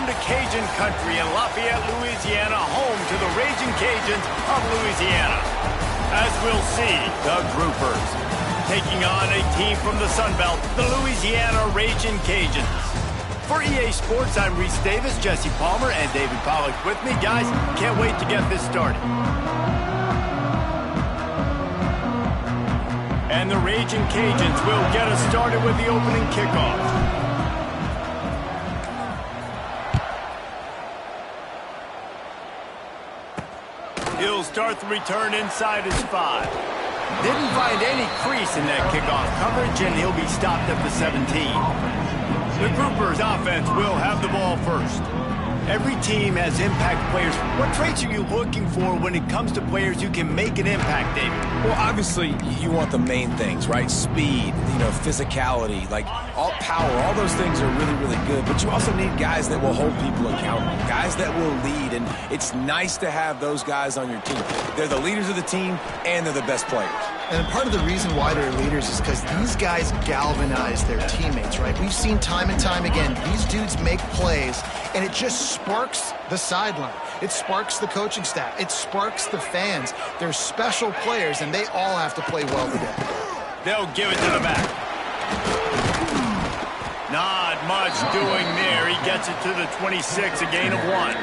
Welcome to Cajun Country in Lafayette, Louisiana, home to the Raging Cajuns of Louisiana. As we'll see, the Groupers taking on a team from the Sun Belt, the Louisiana Raging Cajuns. For EA Sports, I'm Reese Davis, Jesse Palmer, and David Pollock with me. Guys, can't wait to get this started. And the Raging Cajuns will get us started with the opening kickoff. He'll start the return inside his 5. Didn't find any crease in that kickoff coverage, and he'll be stopped at the 17. The Groupers offense will have the ball first. Every team has impact players. What traits are you looking for when it comes to players who can make an impact, David? Well, obviously, you want the main things, right? Speed, physicality, like all power, all those things are really, really good. But you also need guys that will hold people accountable, guys that will lead. And it's nice to have those guys on your team. They're the leaders of the team, and they're the best players. And part of the reason why they're leaders is because these guys galvanize their teammates, right? We've seen time and time again, these dudes make plays, and it just sparks the sideline. It sparks the coaching staff. It sparks the fans. They're special players, and they all have to play well today. They'll give it to the back. Not much doing there. He gets it to the 26, a gain of 1.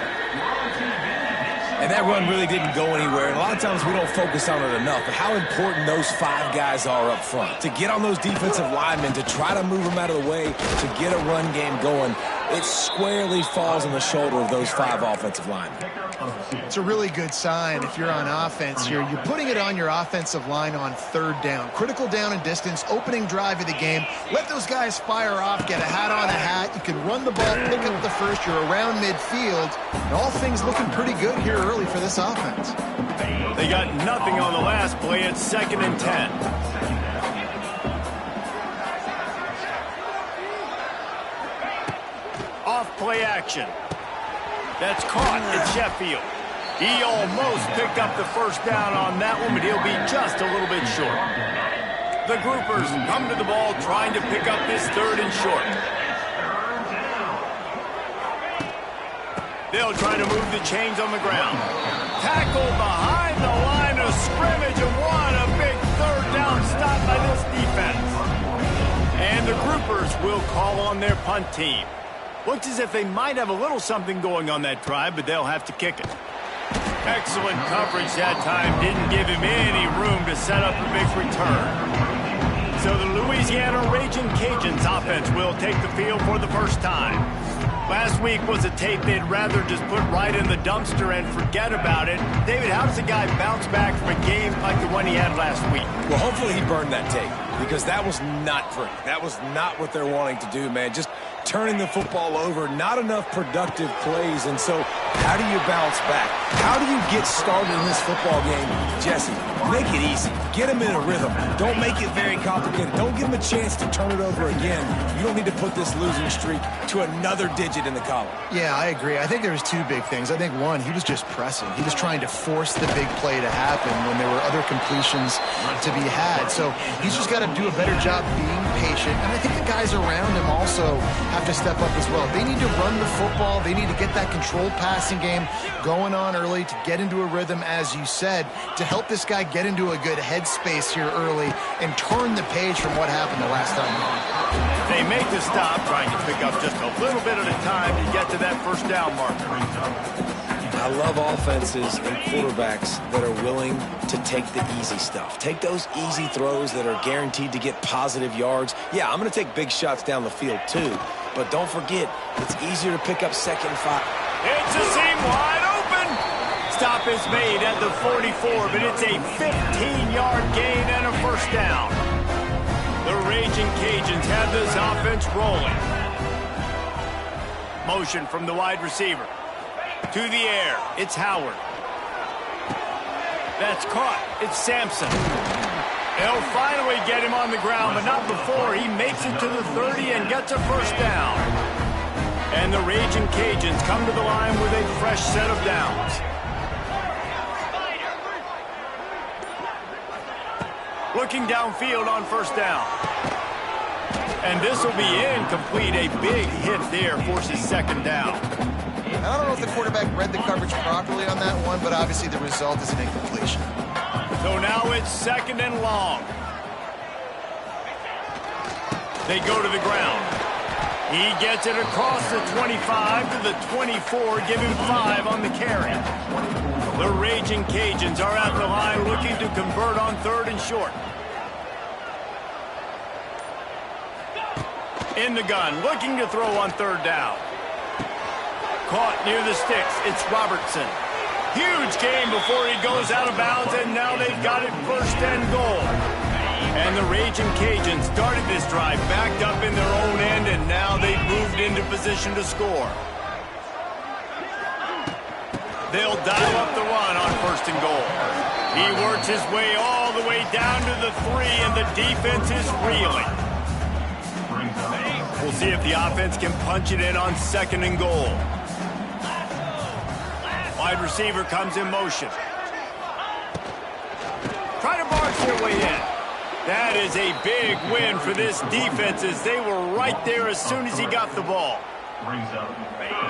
And that run really didn't go anywhere. And a lot of times we don't focus on it enough, but how important those 5 guys are up front. To get on those defensive linemen, to try to move them out of the way, to get a run game going, it squarely falls on the shoulder of those 5 offensive linemen. It's a really good sign if you're on offense here. You're putting it on your offensive line on 3rd down. Critical down and distance, opening drive of the game. Let those guys fire off, get a hat on a hat. You can run the ball, pick up the first. You're around midfield. And all things looking pretty good here early for this offense. They got nothing on the last play. It's 2nd and 10. Off play action. That's caught at Sheffield. He almost picked up the first down on that one, but he'll be just a little bit short. The Groupers come to the ball trying to pick up this 3rd and short. They'll try to move the chains on the ground. Tackled behind the line of scrimmage, and what a big 3rd down stop by this defense. And the Groupers will call on their punt team. Looks as if they might have a little something going on that drive, but they'll have to kick it. Excellent coverage that time. Didn't give him any room to set up a big return. So the Louisiana Raging Cajuns offense will take the field for the first time. Last week was a tape they'd rather just put right in the dumpster and forget about it. David, how does a guy bounce back from a game like the one he had last week? Well, hopefully he burned that tape, because that was not pretty. That was not what they're wanting to do, man. Just turning the football over, not enough productive plays. And so how do you bounce back? How do you get started in this football game? Jesse, make it easy. Get them in a rhythm. Don't make it very complicated. Don't give them a chance to turn it over again. You don't need to put this losing streak to another digit in the column. Yeah, I agree. I think there was 2 big things. I think one, he was just pressing. He was trying to force the big play to happen when there were other completions to be had. So he's just got to do a better job being patient. And I think the guys around him also have to step up as well. They need to run the football. They need to get that controlled passing game going on early to get into a rhythm, as you said, to help this guy get into a good headspace here early and turn the page from what happened the last time. They make the stop, trying to pick up just a little bit at a time to get to that 1st down marker. I love offenses and quarterbacks that are willing to take the easy stuff. Take those easy throws that are guaranteed to get positive yards. Yeah, I'm going to take big shots down the field too, but don't forget, it's easier to pick up 2nd and 5. It's a seam wide open. Stop is made at the 44, but it's a 15-yard gain and a 1st down. The Raging Cajuns have this offense rolling. Motion from the wide receiver. To the air, it's Howard. That's caught. It's Sampson. They'll finally get him on the ground, but not before he makes it to the 30 and gets a 1st down. And the Raging Cajuns come to the line with a fresh set of downs. Looking downfield on 1st down. And this will be incomplete. A big hit there forces 2nd down. I don't know if the quarterback read the coverage properly on that one, but obviously the result is an incompletion. So now it's 2nd and long. They go to the ground. He gets it across the 25 to the 24, give him 5 on the carry. The Raging Cajuns are at the line looking to convert on 3rd and short. In the gun, looking to throw on 3rd down. Caught near the sticks, it's Robertson. Huge gain before he goes out of bounds, and now they've got it 1st and goal. And the Raging Cajuns started this drive backed up in their own end, and now they've moved into position to score. They'll dial up the run on 1st and goal. He works his way all the way down to the 3, and the defense is reeling. We'll see if the offense can punch it in on 2nd and goal. Wide receiver comes in motion. Try to barge their way in. That is a big win for this defense, as they were right there as soon as he got the ball.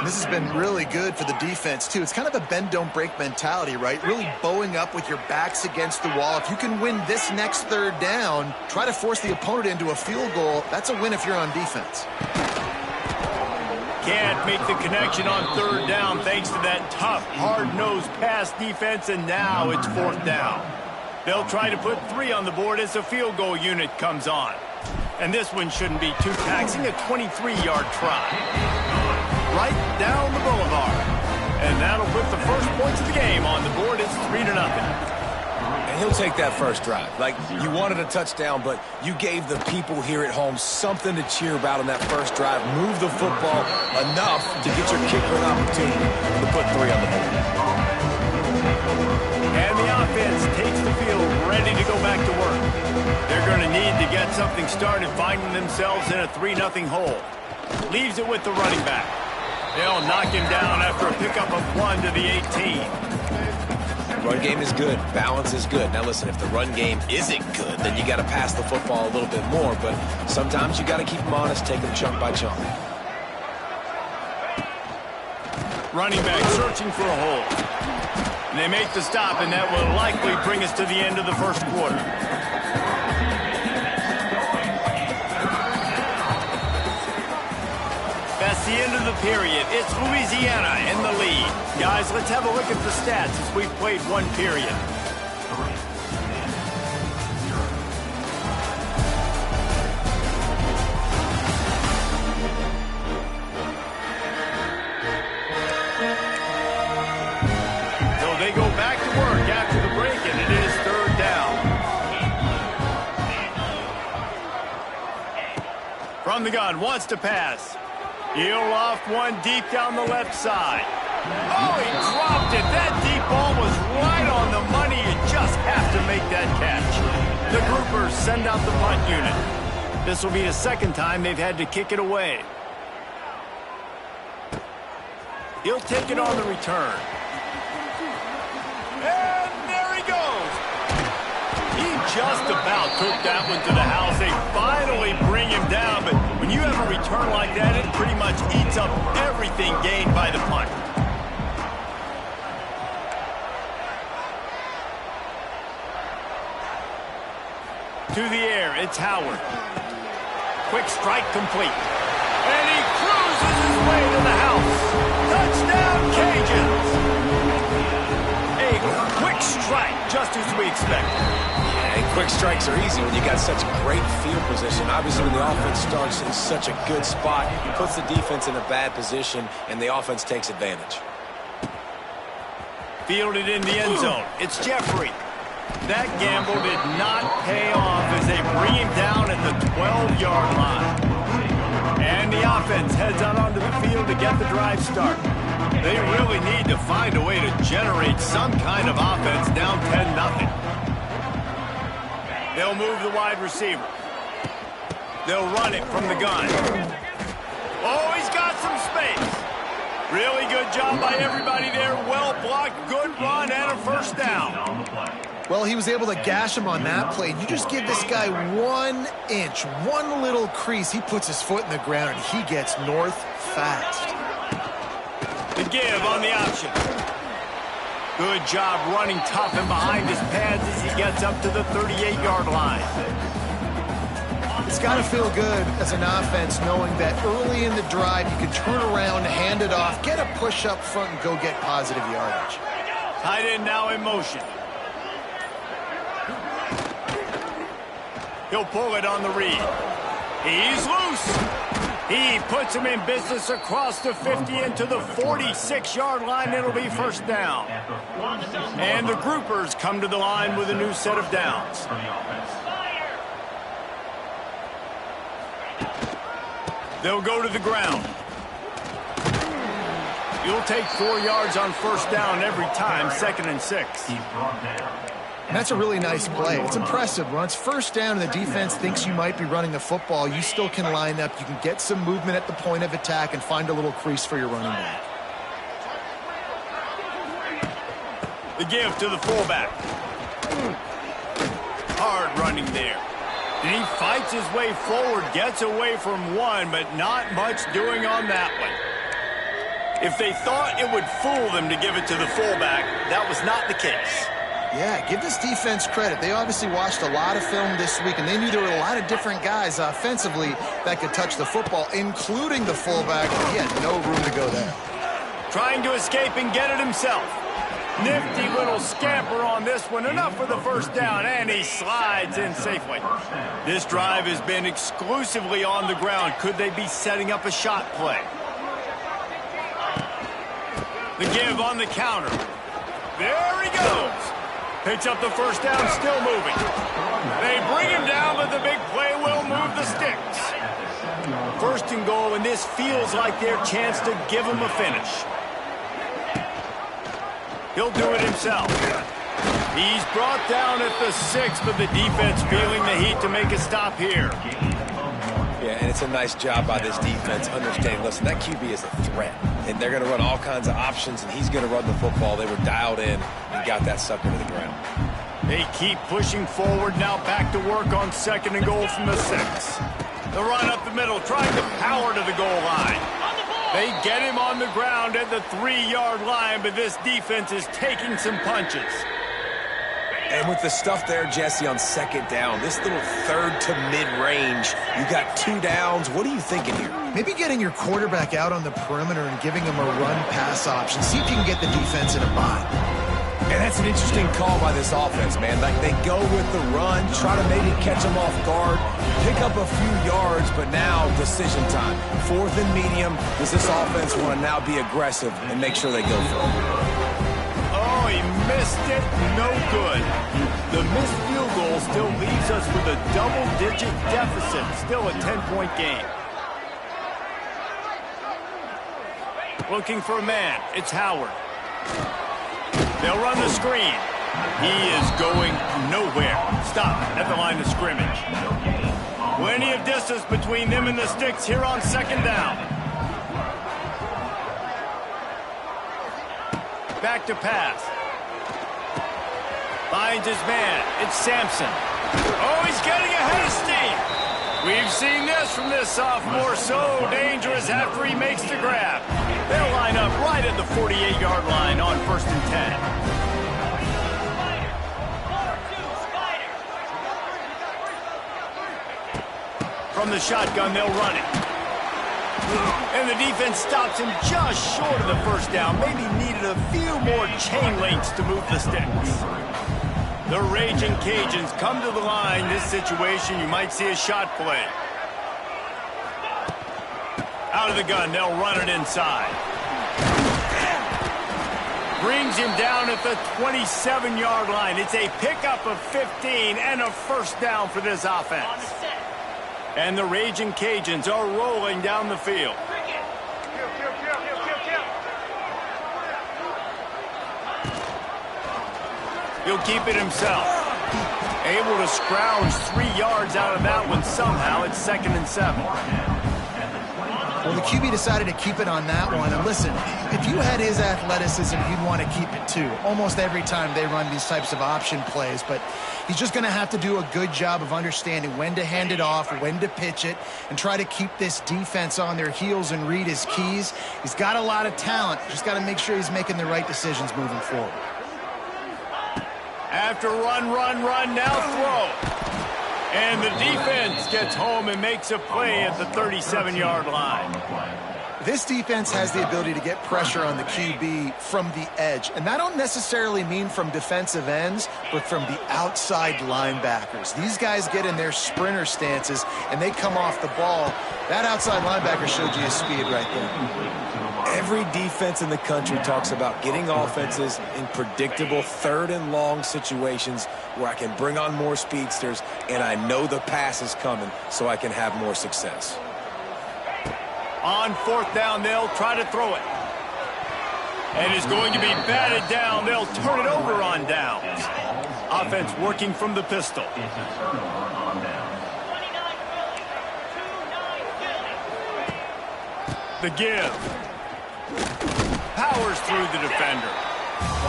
This has been really good for the defense, too. It's kind of a bend-don't-break mentality, right? Really bowing up with your backs against the wall. If you can win this next 3rd down, try to force the opponent into a field goal. That's a win if you're on defense. Can't make the connection on 3rd down thanks to that tough, hard-nosed pass defense, and now it's 4th down. They'll try to put 3 on the board as the field goal unit comes on. And this one shouldn't be too taxing, a 23-yard try. Right down the boulevard. And that'll put the first points of the game on the board. It's 3-0. And he'll take that first drive. Like, you wanted a touchdown, but you gave the people here at home something to cheer about on that first drive. Move the football enough to get your kicker an opportunity to put 3 on the board. And the offense takes the field, ready to go back to work. They're going to need to get something started, finding themselves in a 3-0 hole. Leaves it with the running back. They'll knock him down after a pickup of 1 to the 18. Run game is good. Balance is good. Now listen, if the run game isn't good, then you got to pass the football a little bit more. But sometimes you got to keep them honest, take them chunk by chunk. Running back searching for a hole. And they make the stop, and that will likely bring us to the end of the first quarter. That's the end of the period. It's Louisiana in the lead. Guys, let's have a look at the stats as we've played 1 period. So they go back to work after the break, and it is 3rd down. From the gun, wants to pass. He'll loft one deep down the left side. Oh, he dropped it. That deep ball was right on the money. You just have to make that catch. The groupers send out the punt unit. This will be the 2nd time they've had to kick it away. He'll take it on the return. And there he goes. He just about took that one to the house. They finally bring him down, but when you have a return like that, it pretty much eats up everything gained by the punt. To the air, it's Howard. Quick strike complete. And he cruises his way to the house. Touchdown, Cajuns! A quick strike, just as we expected. And quick strikes are easy when you got such great field position. Obviously, when the offense starts in such a good spot, it puts the defense in a bad position, and the offense takes advantage. Fielded in the end zone. It's Jeffrey. That gamble did not pay off as they bring him down at the 12-yard line. And the offense heads out onto the field to get the drive started. They really need to find a way to generate some kind of offense down 10-0. They'll move the wide receiver. They'll run it from the gun. Oh, he's got some space. Really good job by everybody there. Well blocked, good run, and a 1st down. Well, he was able to gash him on that play. You just give this guy 1 inch, one little crease. He puts his foot in the ground, and he gets north fast. The give on the option. Good job running tough and behind his pads as he gets up to the 38-yard line. It's got to feel good as an offense knowing that early in the drive you can turn around, hand it off, get a push up front, and go get positive yardage. Tight end now in motion. He'll pull it on the read. He's loose. He puts him in business across the 50 into the 46-yard line. It'll be first down. And the groupers come to the line with a new set of downs. They'll go to the ground. You'll take 4 yards on first down every time, 2nd and 6. And that's a really nice play. It's impressive. When it's first down and the defense thinks you might be running the football, you still can line up. You can get some movement at the point of attack and find a little crease for your running back. The give to the fullback. Hard running there. And he fights his way forward, gets away from one, but not much doing on that one. If they thought it would fool them to give it to the fullback, that was not the case. Yeah, give this defense credit. They obviously watched a lot of film this week, and they knew there were a lot of different guys offensively that could touch the football, including the fullback, but he had no room to go there. Trying to escape and get it himself. Nifty little scamper on this one. Enough for the first down, and he slides in safely. This drive has been exclusively on the ground. Could they be setting up a shot play? The give on the counter. There he goes. Picks up the first down, still moving. They bring him down, but the big play will move the sticks. First and goal, and this feels like their chance to give him a finish. He'll do it himself. He's brought down at the 6, but the defense feeling the heat to make a stop here. Yeah, and it's a nice job by this defense understanding, listen, that QB is a threat. And they're going to run all kinds of options, and he's going to run the football. They were dialed in and got that sucker to the ground. They keep pushing forward, now back to work on 2nd and goal from the 6. The run up the middle, trying to power to the goal line. They get him on the ground at the 3-yard line, but this defense is taking some punches. And with the stuff there, Jesse, on 2nd down, this little 3rd to mid-range, you got 2 downs. What are you thinking here? Maybe getting your quarterback out on the perimeter and giving him a run-pass option. See if you can get the defense in a bind. And that's an interesting call by this offense, man. Like, they go with the run, try to maybe catch them off guard, pick up a few yards, but now decision time. 4th and medium. Does this offense want to now be aggressive and make sure they go for it? Oh, he missed it. No good. The missed field goal still leaves us with a double-digit deficit. Still a 10-point game. Looking for a man. It's Howard. They'll run the screen. He is going nowhere. Stop at the line of scrimmage. Plenty of distance between them and the sticks here on 2nd down. Back to pass. Finds his man. It's Sampson. Oh, he's getting ahead of steam. We've seen this from this sophomore. So dangerous after he makes the grab. They'll line up right at the 48-yard line on 1st and 10. From the shotgun, they'll run it. And the defense stops him just short of the first down. Maybe needed a few more chain links to move the sticks. The Raging Cajuns come to the line. This situation, you might see a shot play. Out of the gun, they'll run it inside. Brings him down at the 27-yard line. It's a pickup of 15 and a first down for this offense. And the Raging Cajuns are rolling down the field. He'll keep it himself. Able to scrounge 3 yards out of that one somehow. It's 2nd and 7. Well, the QB decided to keep it on that one. And listen, if you had his athleticism, you'd want to keep it too. Almost every time they run these types of option plays. But he's just going to have to do a good job of understanding when to hand it off, when to pitch it, and try to keep this defense on their heels and read his keys. He's got a lot of talent. Just got to make sure he's making the right decisions moving forward. After run, now throw. And the defense gets home and makes a play at the 37-yard line. This defense has the ability to get pressure on the QB from the edge. And that don't necessarily mean from defensive ends, but from the outside linebackers. These guys get in their sprinter stances, and they come off the ball. That outside linebacker showed you his speed right there. Every defense in the country talks about getting offenses in predictable third-and-long situations where I can bring on more speedsters, and I know the pass is coming, so I can have more success. On fourth down, they'll try to throw it. And it's going to be batted down. They'll turn it over on downs. Offense working from the pistol. The give. Powers through the defender.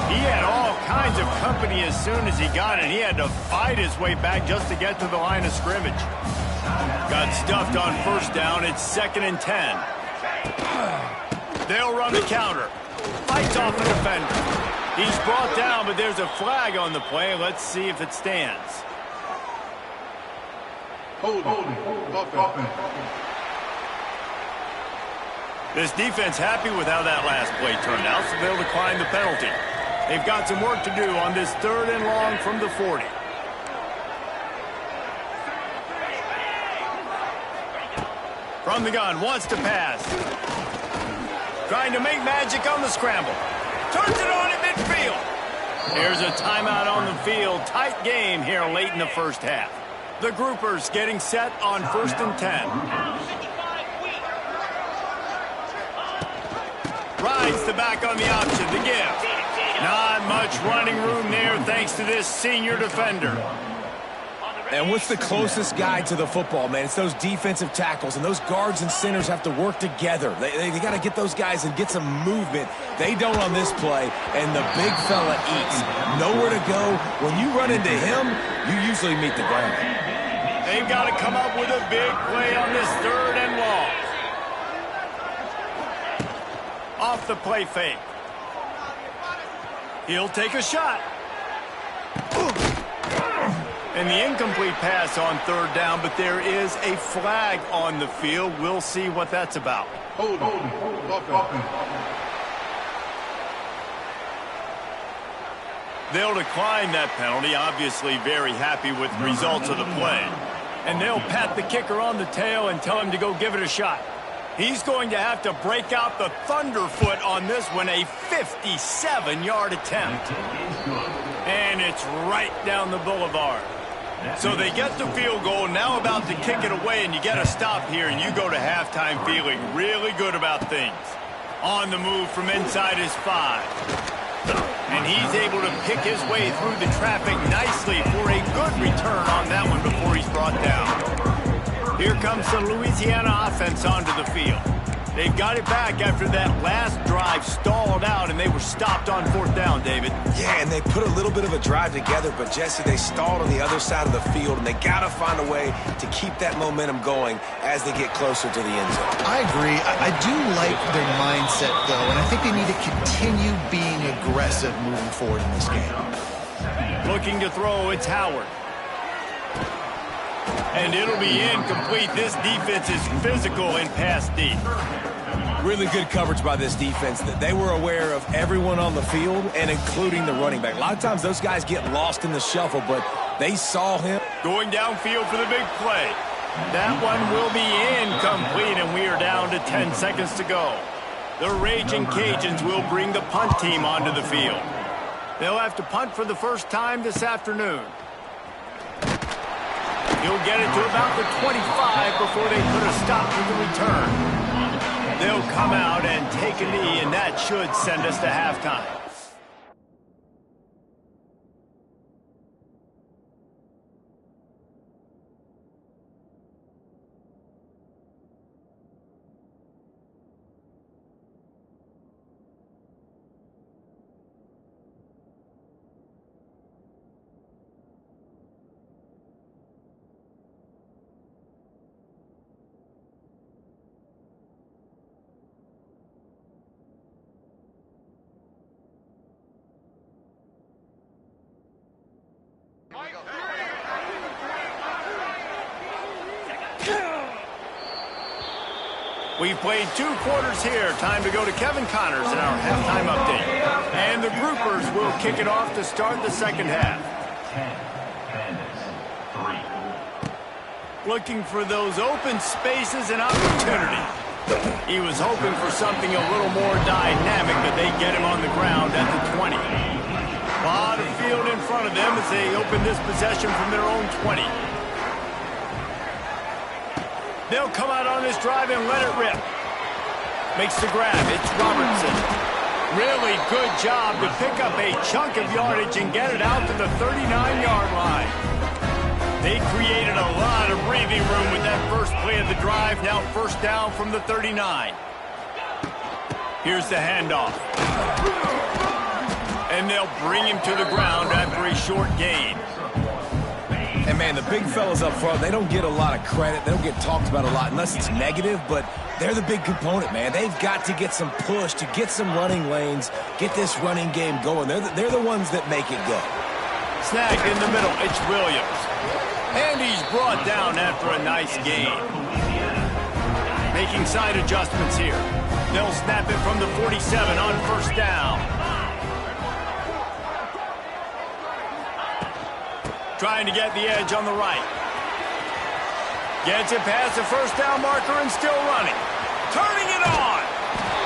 He had all kinds of company as soon as he got it. He had to fight his way back just to get to the line of scrimmage. Got stuffed on first down. It's 2nd and 10. They'll run the counter. Fights off the defender. He's brought down, but there's a flag on the play. Let's see if it stands. Holding. This defense happy with how that last play turned out, so they'll decline the penalty. They've got some work to do on this 3rd and long from the 40. From the gun, wants to pass. Trying to make magic on the scramble. Turns it on at midfield. Here's a timeout on the field. Tight game here late in the first half. The groupers getting set on 1st and 10. Rides the back on the option, the give. Not much running room there thanks to this senior defender. And what's the closest guy to the football, man? It's those defensive tackles, and those guards and centers have to work together. They got to get those guys and get some movement. They don't on this play, and the big fella eats. Nowhere to go. When you run into him, you usually meet the ground. They've got to come up with a big play on this 3rd and long. Off the play fake. He'll take a shot. And the incomplete pass on 3rd down, but there is a flag on the field. We'll see what that's about. Hold. They'll decline that penalty, obviously very happy with the results of the play. And they'll pat the kicker on the tail and tell him to go give it a shot. He's going to have to break out the thunderfoot on this one, a 57-yard attempt. And it's right down the boulevard. So they get the field goal, now about to kick it away, and you get a stop here, and you go to halftime feeling really good about things. On the move from inside his 5. And he's able to pick his way through the traffic nicely for a good return on that one before he's brought down. Here comes the Louisiana offense onto the field. They've got it back after that last drive stalled out, and they were stopped on 4th down, David. Yeah, and they put a little bit of a drive together, but, Jesse, they stalled on the other side of the field, and they got to find a way to keep that momentum going as they get closer to the end zone. I agree. I do like their mindset, though, and I think they need to continue being aggressive moving forward in this game. Looking to throw, it's Howard. And it'll be incomplete. This defense is physical in pass deep. Really good coverage by this defense. That they were aware of everyone on the field and including the running back. A lot of times those guys get lost in the shuffle, but they saw him. Going downfield for the big play. That one will be incomplete, and we are down to 10 seconds to go. The Raging Cajuns will bring the punt team onto the field. They'll have to punt for the first time this afternoon. He'll get it to about the 25 before they put a stop to the return. They'll come out and take a knee, and that should send us to halftime. We've played 2 quarters here. Time to go to Kevin Connors in our halftime update. And the groupers will kick it off to start the second half. 3. Looking for those open spaces and opportunity. He was hoping for something a little more dynamic, but they get him on the ground at the 20. A lot of field in front of them as they open this possession from their own 20. They'll come out on this drive and let it rip. Makes the grab. It's Robertson. Really good job to pick up a chunk of yardage and get it out to the 39-yard line. They created a lot of breathing room with that first play of the drive. Now first down from the 39. Here's the handoff. And they'll bring him to the ground after a short gain. And, man, the big fellas up front, they don't get a lot of credit. They don't get talked about a lot unless it's negative, but they're the big component, man. They've got to get some push, to get some running lanes, get this running game going. They're the ones that make it go. Snagged in the middle, it's Williams. And he's brought down after a nice gain. Making side adjustments here. They'll snap it from the 47 on first down. Trying to get the edge on the right. Gets it past the first down marker and still running. Turning it on.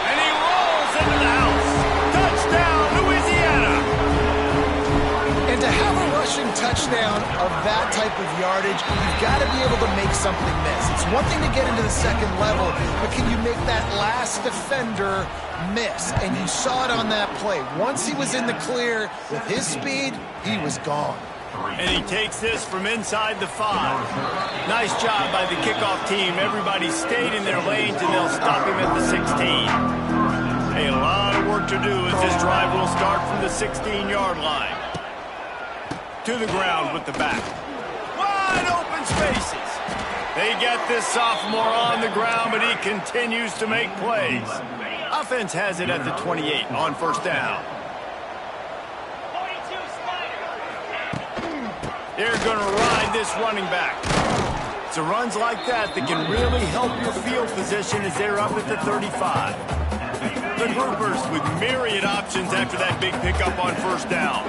And he rolls into the house. Touchdown, Louisiana. And to have a rushing touchdown of that type of yardage, you've got to be able to make something miss. It's one thing to get into the second level, but can you make that last defender miss? And you saw it on that play. Once he was in the clear with his speed, he was gone. And he takes this from inside the 5. Nice job by the kickoff team. Everybody stayed in their lanes, and they'll stop him at the 16. A lot of work to do as this drive will start from the 16-yard line. To the ground with the back. Wide open spaces. They get this sophomore on the ground, but he continues to make plays. Offense has it at the 28 on first down. They're going to ride this running back. It's runs like that that can really help your field position as they're up at the 35. The groupers with myriad options after that big pickup on first down.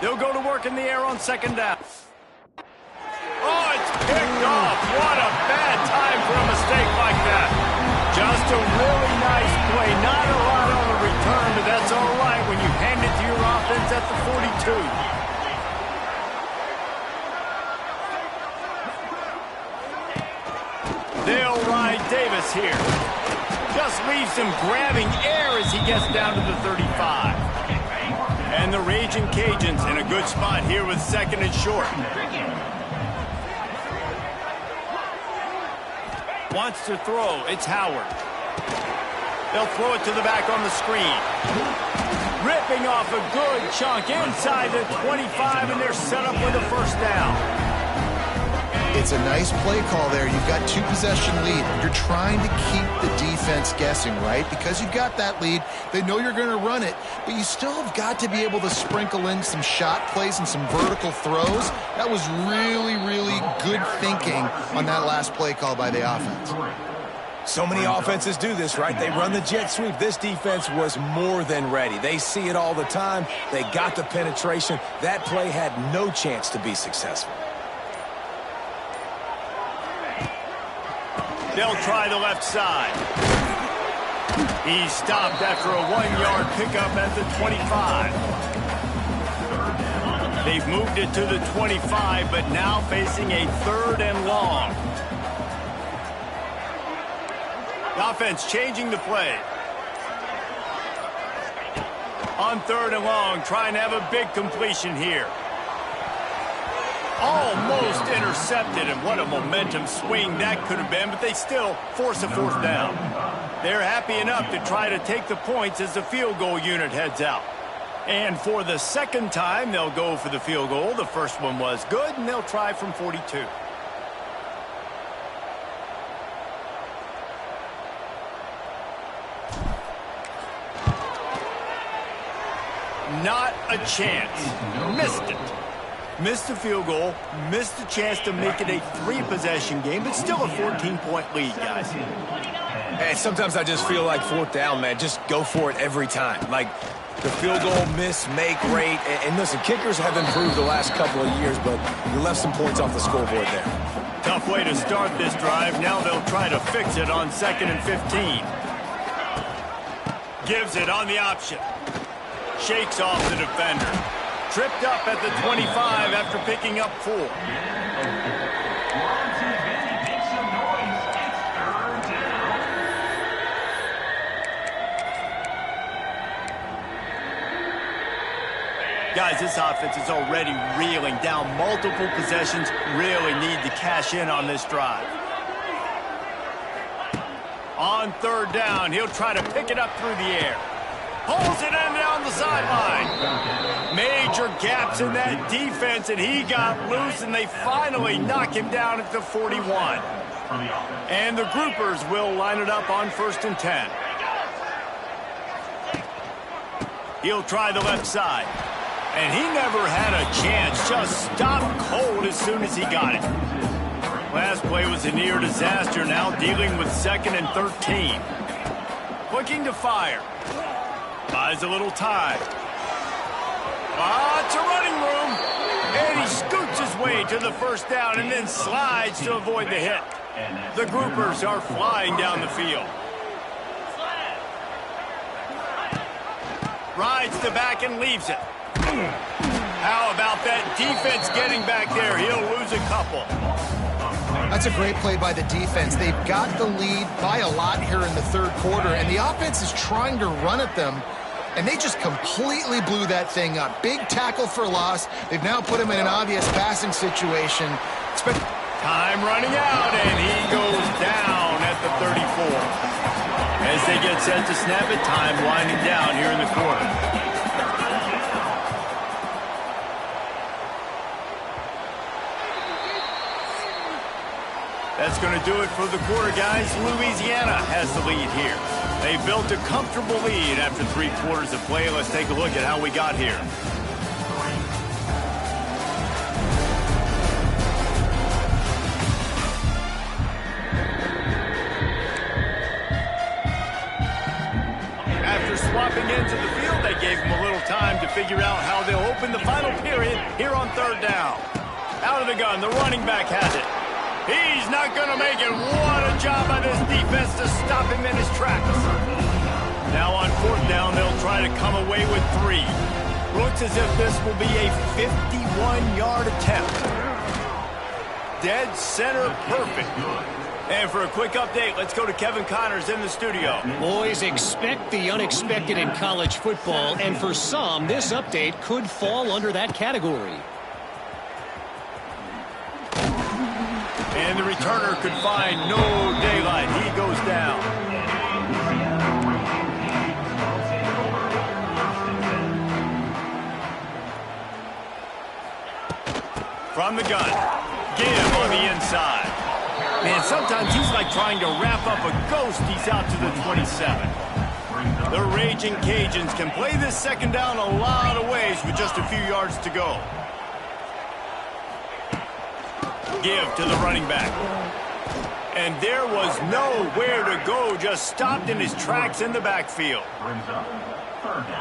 They'll go to work in the air on second down. Oh, it's picked off. What a bad time for a mistake like that. Just a really nice play. Not a lot on the return, but that's all right when you hand it to your offense at the 42. They'll ride Davis here. Just leaves him grabbing air as he gets down to the 35. And the Raging Cajuns in a good spot here with second and short. Wants to throw. It's Howard. They'll throw it to the back on the screen. Ripping off a good chunk inside the 25, and they're set up with a first down. It's a nice play call there. You've got 2-possession lead. You're trying to keep the defense guessing, right? Because you've got that lead. They know you're going to run it, but you still have got to be able to sprinkle in some shot plays and some vertical throws. That was really, really good thinking on that last play call by the offense. So many offenses do this, right? They run the jet sweep. This defense was more than ready. They see it all the time. They got the penetration. That play had no chance to be successful. They'll try the left side. He's stopped after a 1-yard pickup at the 25. They've moved it to the 25, but now facing a 3rd and long. The offense changing the play. On 3rd and long, trying to have a big completion here. Almost intercepted, and what a momentum swing that could have been, but they still force a 4th down. They're happy enough to try to take the points as the field goal unit heads out. And for the second time, they'll go for the field goal. The first one was good, and they'll try from 42. Not a chance. Missed it. Missed the field goal, missed the chance to make it a 3-possession game, but still a 14-point lead, guys. And sometimes I just feel like fourth down, man. Just go for it every time. Like the field goal miss, make rate. And listen, kickers have improved the last couple of years, but you left some points off the scoreboard there. Tough way to start this drive. Now they'll try to fix it on 2nd and 15. Gives it on the option. Shakes off the defender. Tripped up at the 25 after picking up 4. Guys, this offense is already reeling down multiple possessions. Really need to cash in on this drive. On 3rd down, he'll try to pick it up through the air. Pulls it in down the sideline. Major gaps in that defense, and he got loose, and they finally knock him down at the 41. And the groupers will line it up on 1st and 10. He'll try the left side. And he never had a chance. Just stopped cold as soon as he got it. Last play was a near disaster. Now dealing with 2nd and 13. Looking to fire. Buys a little time. It's a running room. And he scoots his way to the 1st down and then slides to avoid the hit. The groupers are flying down the field. Rides the back and leaves it. How about that defense getting back there? He'll lose a couple. That's a great play by the defense. They've got the lead by a lot here in the 3rd quarter, and the offense is trying to run at them, and they just completely blew that thing up. Big tackle for loss. They've now put him in an obvious passing situation. Time running out, and he goes down at the 34. As they get set to snap it, time winding down here in the quarter. That's going to do it for the quarter, guys. Louisiana has the lead here. They built a comfortable lead after 3 quarters of play. Let's take a look at how we got here. After swapping into the field, they gave him a little time to figure out how they'll open the final period here on 3rd down. Out of the gun, the running back has it. He's not going to make it. What a job by this defense to stop him in his tracks. Now on 4th down, they'll try to come away with 3. Looks as if this will be a 51-yard attempt. Dead center perfect. And for a quick update, let's go to Kevin Connors in the studio. Boys, expect the unexpected in college football, and for some, this update could fall under that category. And the returner could find no daylight. He goes down. From the gun. Give on the inside. Man, sometimes he's like trying to wrap up a ghost. He's out to the 27. The Raging Cajuns can play this 2nd down a lot of ways with just a few yards to go. Give to the running back. And there was nowhere to go, just stopped in his tracks in the backfield.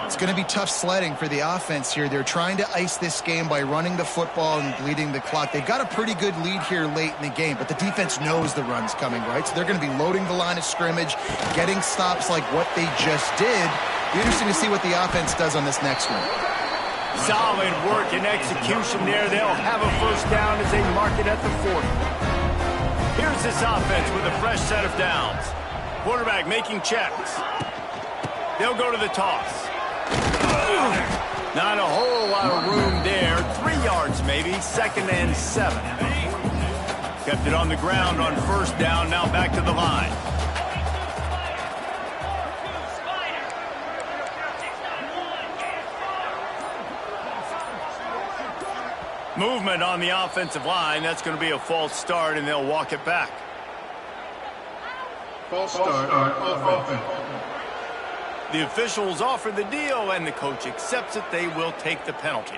It's going to be tough sledding for the offense here. They're trying to ice this game by running the football and bleeding the clock. They've got a pretty good lead here late in the game, but the defense knows the run's coming, right? So they're going to be loading the line of scrimmage, getting stops like what they just did. Be interesting to see what the offense does on this next one. Solid work and execution there. They'll have a 1st down as they mark it at the 40. Here's this offense with a fresh set of downs. Quarterback making checks. They'll go to the toss. Not a whole lot of room there. 3 yards maybe. 2nd and 7. Kept it on the ground on 1st down. Now back to the line. Movement on the offensive line. That's going to be a false start, and they'll walk it back. False start on offense. The officials offer the deal, and the coach accepts it. They will take the penalty.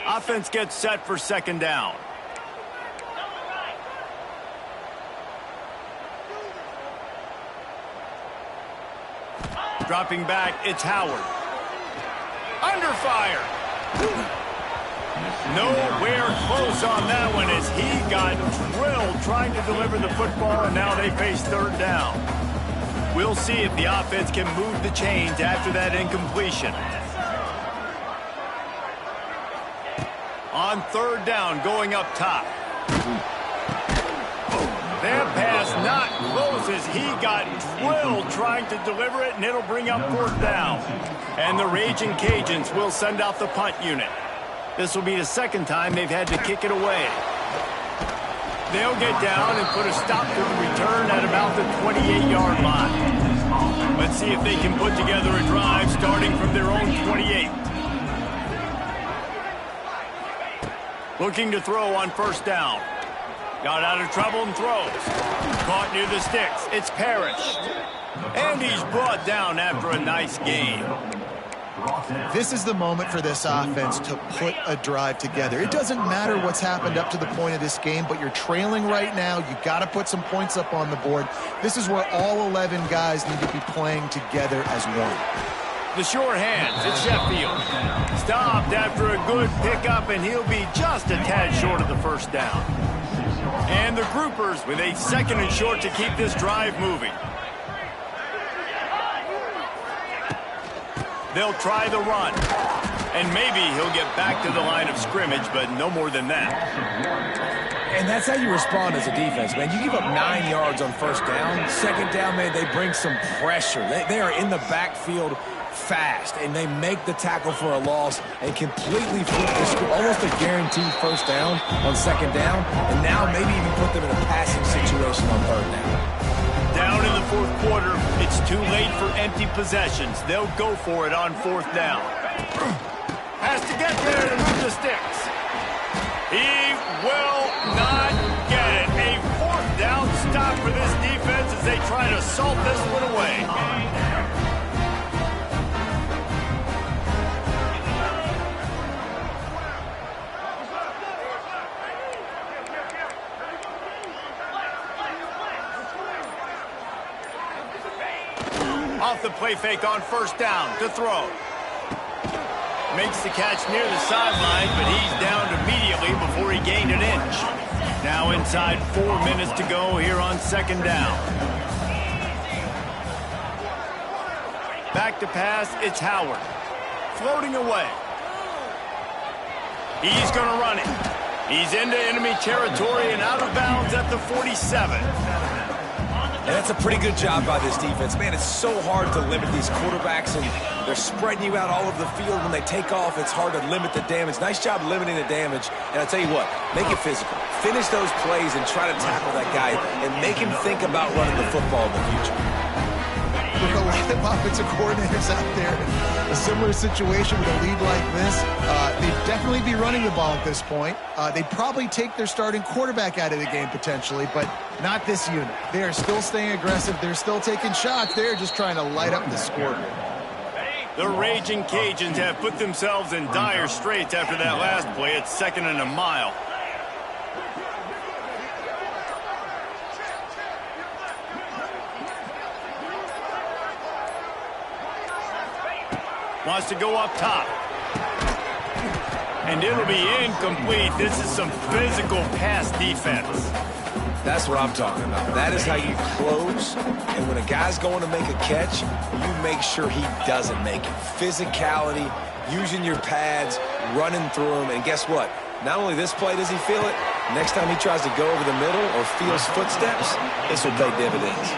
Offense gets set for second down. Dropping back, it's Howard. Under fire. Nowhere close on that one as he got drilled trying to deliver the football, and now they face third down. We'll see if the offense can move the chains after that incompletion. On third down, going up top. That pass not close as he got drilled trying to deliver it, and it'll bring up fourth down. And the Raging Cajuns will send out the punt unit. This will be the second time they've had to kick it away. They'll get down and put a stop to the return at about the 28-yard line. Let's see if they can put together a drive starting from their own 28. Looking to throw on first down. Got out of trouble and throws. Caught near the sticks. It's Parrish. And he's brought down after a nice gain. This is the moment for this offense to put a drive together. It doesn't matter what's happened up to the point of this game, but you're trailing right now. You got to put some points up on the board. This is where all 11 guys need to be playing together as one. The sure hands, it's Sheffield. Stopped after a good pickup, and he'll be just a tad short of the first down. And the groupers with a second and short to keep this drive moving. They'll try the run. And maybe he'll get back to the line of scrimmage, but no more than that. And that's how you respond as a defense, man. You give up 9 yards on first down. Second down, man, they bring some pressure. They are in the backfield fast, and they make the tackle for a loss and completely flip the script. Almost a guaranteed first down on second down, and now maybe even put them in a passing situation on third down. Down in the fourth quarter, it's too late for empty possessions. They'll go for it on fourth down. Has to get there to move the sticks. He will not get it. A fourth down stop for this defense as they try to salt this one away. Off the play fake on first down to throw. Makes the catch near the sideline, but he's down immediately before he gained an inch. Now inside 4 minutes to go here on second down. Back to pass, it's Howard. Floating away. He's going to run it. He's into enemy territory and out of bounds at the 47. And that's a pretty good job by this defense. Man, it's so hard to limit these quarterbacks, and they're spreading you out all over the field. When they take off, it's hard to limit the damage. Nice job limiting the damage. And I'll tell you what, make it physical. Finish those plays and try to tackle that guy and make him think about running the football in the future. With a lot of offensive coordinators out there, a similar situation with a lead like this, they'd definitely be running the ball at this point. They'd probably take their starting quarterback out of the game potentially, but not this unit. They are still staying aggressive. They're still taking shots. They're just trying to light up the scoreboard. The Raging Cajuns have put themselves in dire straits after that last play. It's second and a mile. Wants to go up top. And it'll be incomplete. This is some physical pass defense. That's what I'm talking about. That is how you close. And when a guy's going to make a catch, you make sure he doesn't make it. Physicality, using your pads, running through him. And guess what? Not only this play does he feel it, next time he tries to go over the middle or feels footsteps, this will pay dividends.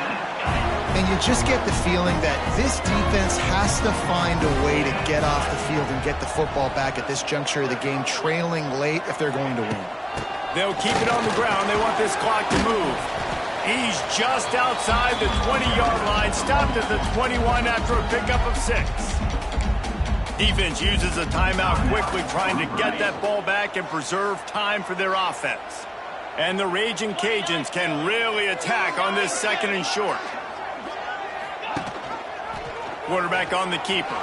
And you just get the feeling that this defense has to find a way to get off the field and get the football back at this juncture of the game, trailing late if they're going to win. They'll keep it on the ground. They want this clock to move. He's just outside the 20-yard line, stopped at the 21 after a pickup of 6. Defense uses a timeout quickly, trying to get that ball back and preserve time for their offense. And the Raging Cajuns can really attack on this second and short. Quarterback on the keeper.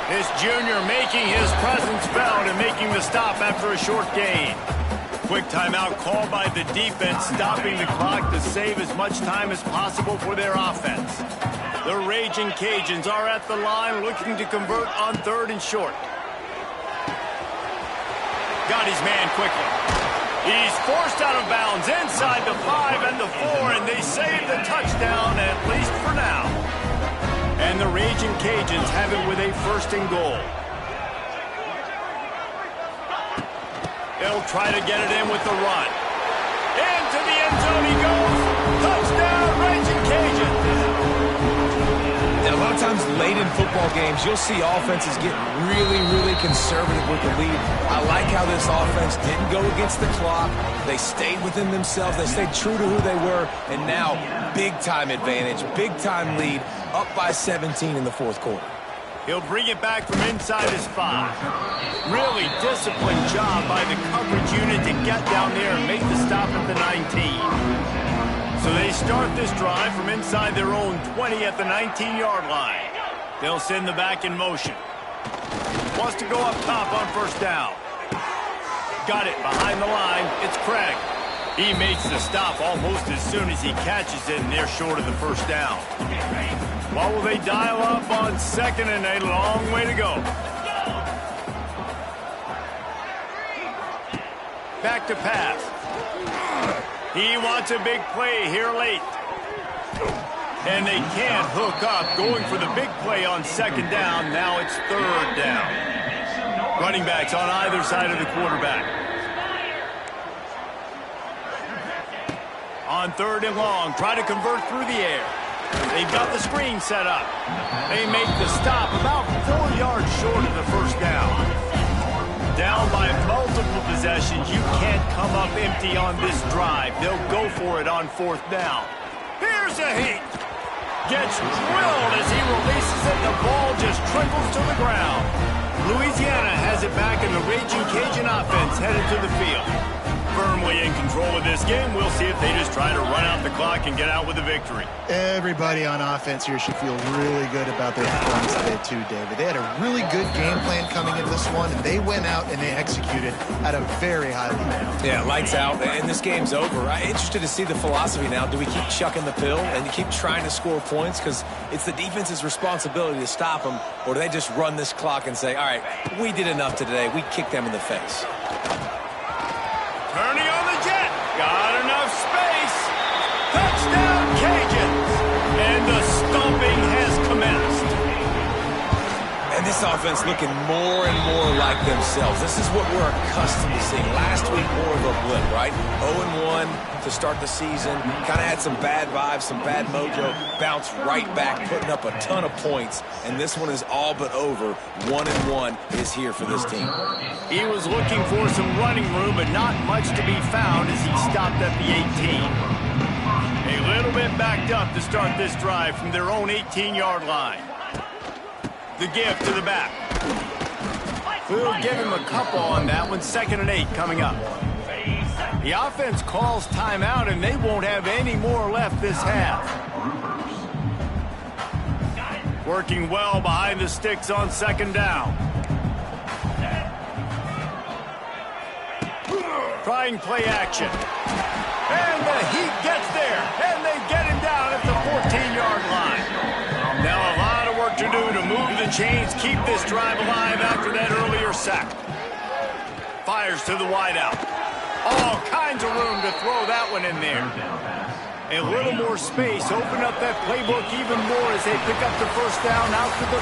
This junior making his presence felt and making the stop after a short gain. Quick timeout called by the defense, stopping the clock to save as much time as possible for their offense. The Raging Cajuns are at the line looking to convert on 3rd and short. Got his man quickly. He's forced out of bounds inside the 5 and the 4, and they save the touchdown, at least for now. And the Raging Cajuns have it with a 1st and goal. They'll try to get it in with the run. Into the end zone he goes. Touchdown, Raging Cajuns. Now, a lot of times late in football games, you'll see offenses get really, really conservative with the lead. I like how this offense didn't go against the clock. They stayed within themselves. They stayed true to who they were. And now, big-time advantage, big-time lead, up by 17 in the 4th quarter. He'll bring it back from inside his 5. Really disciplined job by the coverage unit to get down there and make the stop at the 19. So they start this drive from inside their own 20 at the 19-yard line. They'll send the back in motion. Wants to go up top on 1st down. Got it behind the line. It's Craig. He makes the stop almost as soon as he catches it, and they're short of the 1st down. What will they dial up on 2nd and a long way to go? Back to pass. He wants a big play here late. And they can't hook up. Going for the big play on 2nd down. Now it's 3rd down. Running backs on either side of the quarterback. On 3rd and long, try to convert through the air. They've got the screen set up. They make the stop about 4 yards short of the 1st down. Down by multiple possessions, you can't come up empty on this drive. They'll go for it on 4th down. Here's a heat. Gets drilled as he releases it. The ball just trickles to the ground. Louisiana has it back, and the Raging Cajun offense headed to the field. Firmly in control of this game. We'll see if they just try to run out the clock and get out with a victory. Everybody on offense here should feel really good about their performance today too, David. They had a really good game plan coming into this one, and they went out and they executed at a very high level. Yeah, lights out, and this game's over. I'm interested to see the philosophy now. Do we keep chucking the pill and keep trying to score points? Because it's the defense's responsibility to stop them, or do they just run this clock and say, all right, we did enough today. We kicked them in the face. Turning on the jet. Got enough space. Touchdown, Cajuns. And the stomping has commenced. And this offense looking more and more like themselves. This is what we're accustomed to seeing. Last week, more of a blip, right? 0-1 to start the season. Kind of had some bad vibes, some bad mojo. Bounced right back, putting up a ton of points. And this one is all but over. 1-1 is here for this team. He was looking for some running room, but not much to be found as he stopped at the 18. A little bit backed up to start this drive from their own 18-yard line. The give to the back. We'll give him a couple on that one. 2nd and 8 coming up. The offense calls timeout, and they won't have any more left this half. Working well behind the sticks on 2nd down. Trying play action. And the Heat gets there, and they get him down at the 14-yard line. Now a lot of work to do to move the chains, keep this drive alive after that earlier sack. Fires to the wideout. All kinds of room to throw that one in there. A little more space, open up that playbook even more as they pick up the 1st down out to the